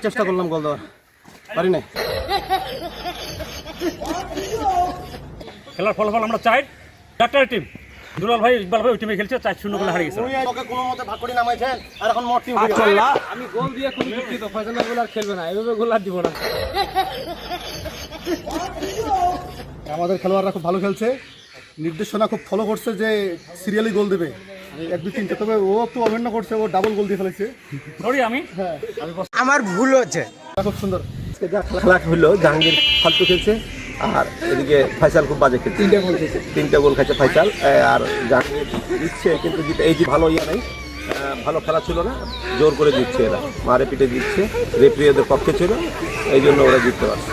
চেষ্টা করলাম গোল দেওয়ার, পারি নাই। খেলার ফলাফল আমরা চাই ডাক্তার টিম দুলাল ভাই ইকবাল ভাই ওই টিমে খেলছে 4-0 গোলে হারিয়ে গেছে। ওকে কোনো মতে ভাগ করে নামাইছেন আর এখন মোট টিম আমি গোল দিয়ে খুব দুঃখিত, ফয়সাল গোল আর খেলবে না, এভাবে গোল আর দিব না। আমাদের খেলোয়াড়রা খুব ভালো খেলছে, নির্দেশনা খুব ফলো করছে যে সিরিয়ালি গোল দেবে 1-2-3, তবে ও একটু অভিনয় করছে, ও ডাবল গোল দিয়ে ফেলেছে। ধরি আমি আমার ভুল হচ্ছে। খুব সুন্দর খেলা হলো, জাহাঙ্গীর ফালতু খেলছে আর এদিকে ফয়সাল খুব বাজে খেলছে, 3টা গোল খাইছে ফয়সাল। আর জাহাঙ্গীর দিচ্ছে কিন্তু এই যে ভালো নাই, ভালো খেলা ছিল না, জোর করে দিচ্ছে, এরা মারে পিটে দিচ্ছে, রেফারি ওদের পক্ষে ছিল, এই জন্য ওরা জিততে পারছে।